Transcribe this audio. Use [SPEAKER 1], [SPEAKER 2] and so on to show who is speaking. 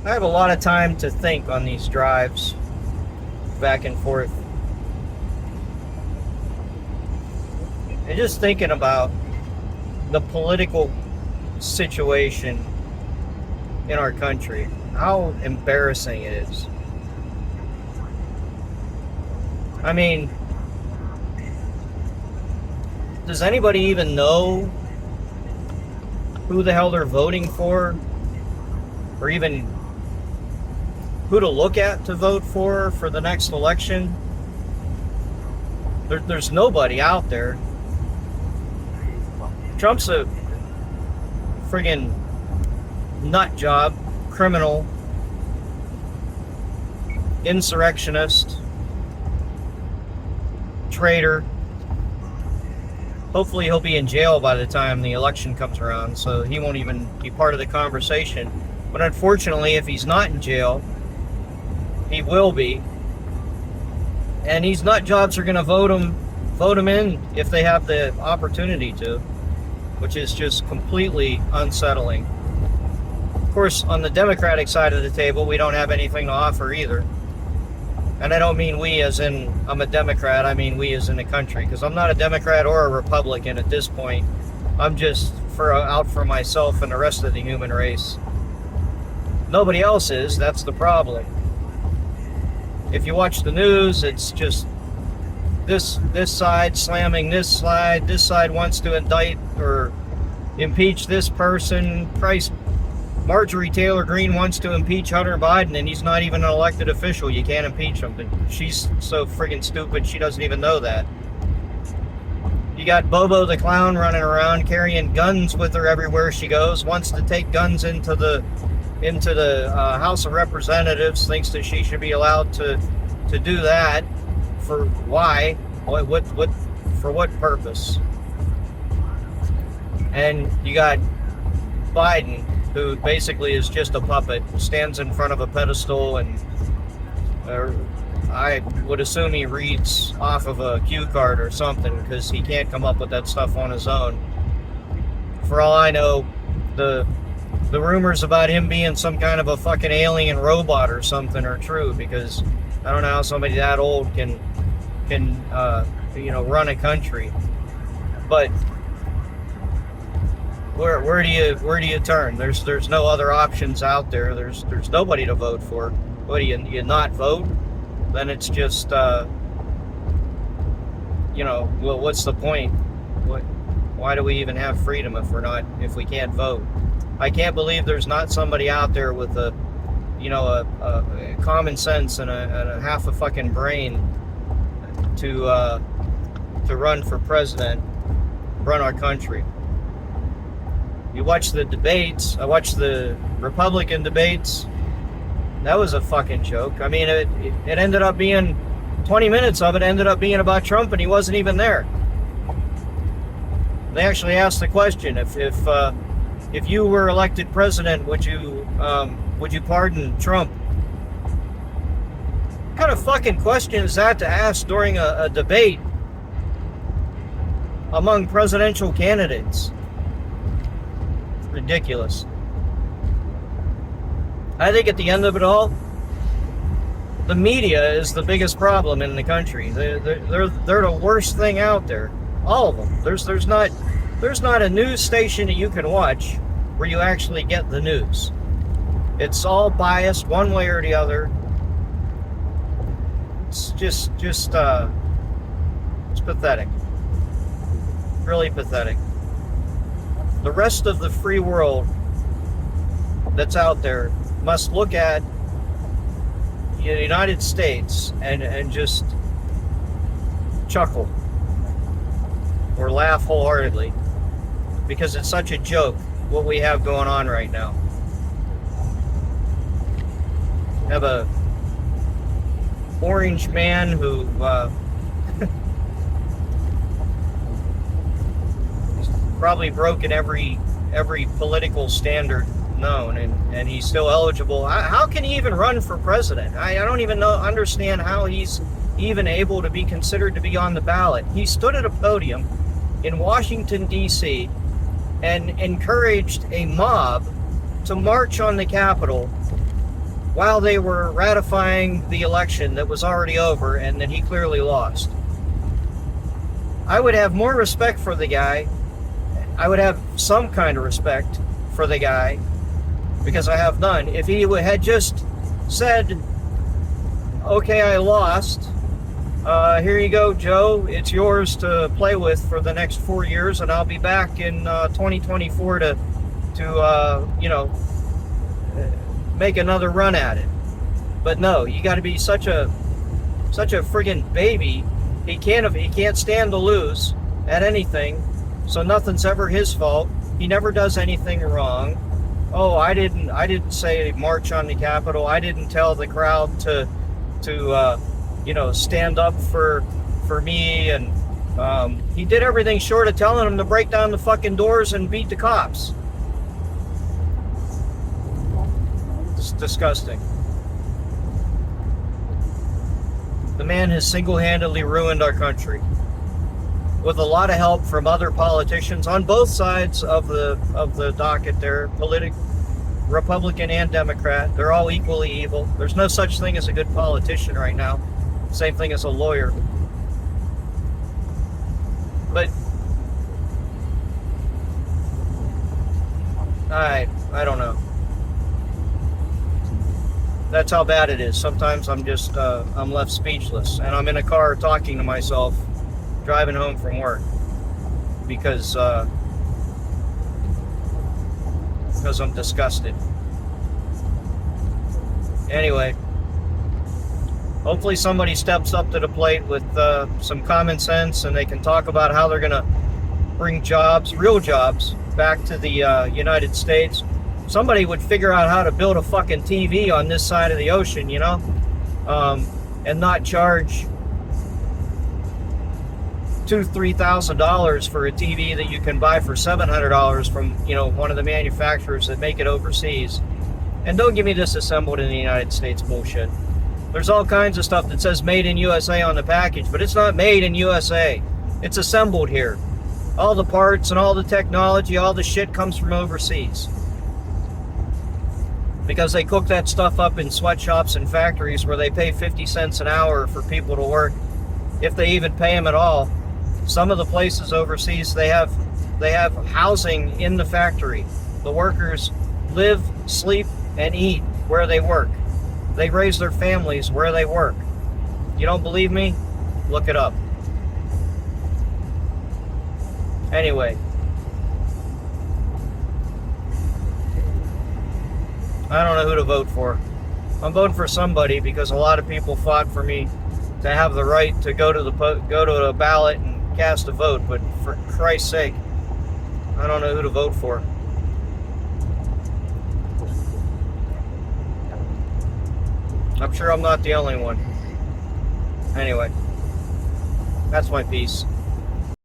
[SPEAKER 1] I have a lot of time to think on these drives back and forth. And just thinking about the political situation in our country, how embarrassing it is. I mean, does anybody even know who the hell they're voting for? Or even who to look at to vote for the next election? There's nobody out there. Trump's a friggin' nut job, criminal, insurrectionist, traitor. Hopefully he'll be in jail by the time the election comes around, so he won't even be part of the conversation. But unfortunately, if he's not in jail, he will be. And these nut jobs are going to vote him in if they have the opportunity to, which is just completely unsettling. Of course, on the Democratic side of the table, we don't have anything to offer either. And I don't mean we as in I'm a Democrat, I mean we as in the country, because I'm not a Democrat or a Republican at this point. I'm just out for myself and the rest of the human race. Nobody else is, that's the problem. If you watch the news, it's just this side slamming this side wants to indict or impeach this person. Marjorie Taylor Greene wants to impeach Hunter Biden, and he's not even an elected official. You can't impeach him, but she's so friggin' stupid she doesn't even know that. You got Bobo the Clown running around carrying guns with her everywhere she goes, wants to take guns into the House of Representatives, thinks that she should be allowed to do that. For why? What for what purpose? And you got Biden, who basically is just a puppet, stands in front of a pedestal, and I would assume he reads off of a cue card or something, because he can't come up with that stuff on his own. For all I know, the rumors about him being some kind of a fucking alien robot or something are true, because I don't know how somebody that old can run a country. But where do you turn? There's no other options out there. There's nobody to vote for. What do you not vote? Then it's just well, what's the point? Why do we even have freedom if we can't vote? I can't believe there's not somebody out there with a common sense and a half a fucking brain to run for president, run our country. You watch the debates. I watched the Republican debates. That was a fucking joke. I mean, it ended up being 20 minutes of it ended up being about Trump, and he wasn't even there. They actually asked the question: if you were elected president, would you pardon Trump? What kind of fucking question is that to ask during a debate among presidential candidates? Ridiculous. I think at the end of it all, the media is the biggest problem in the country. They're the worst thing out there. All of them. There's not a news station that you can watch where you actually get the news. It's all biased one way or the other. It's just it's pathetic. Really pathetic. The rest of the free world that's out there must look at the United States and just chuckle or laugh wholeheartedly, because it's such a joke what we have going on right now. We have a orange man who probably broken every political standard known, and he's still eligible. How can he even run for president? I don't even understand how he's even able to be considered to be on the ballot. He stood at a podium in Washington, D.C. and encouraged a mob to march on the Capitol while they were ratifying the election that was already over and that he clearly lost. I would have more respect for the guy. I would have some kind of respect for the guy, because I have none, if he had just said, okay, I lost. Here you go, Joe. It's yours to play with for the next 4 years, and I'll be back in 2024 to make another run at it. But no, you got to be such a friggin' baby. He can't stand to lose at anything, so nothing's ever his fault. He never does anything wrong. Oh, I didn't say march on the Capitol. I didn't tell the crowd to stand up for me, and he did everything short of telling them to break down the fucking doors and beat the cops. It's disgusting. The man has single-handedly ruined our country, with a lot of help from other politicians on both sides of the docket there, Republican and Democrat. They're all equally evil. There's no such thing as a good politician right now. Same thing as a lawyer. But I don't know. That's how bad it is. Sometimes I'm just I'm left speechless, and I'm in a car talking to myself, driving home from work, because I'm disgusted. Anyway, hopefully somebody steps up to the plate with some common sense, and they can talk about how they're going to bring jobs, real jobs, back to the United States. Somebody would figure out how to build a fucking TV on this side of the ocean, and not charge $2,000-$3,000 for a TV that you can buy for $700 from one of the manufacturers that make it overseas. And don't give me this assembled in the United States bullshit. There's all kinds of stuff that says made in USA on the package, but it's not made in USA. It's assembled here. All the parts and all the technology, all the shit comes from overseas, because they cook that stuff up in sweatshops and factories where they pay 50 cents an hour for people to work, if they even pay them at all. Some of the places overseas, they have housing in the factory. The workers live, sleep, and eat where they work. They raise their families where they work. You don't believe me? Look it up. Anyway, I don't know who to vote for. I'm voting for somebody because a lot of people fought for me to have the right to go to the ballot and cast a vote. But for Christ's sake, I don't know who to vote for. I'm sure I'm not the only one. Anyway, that's my piece.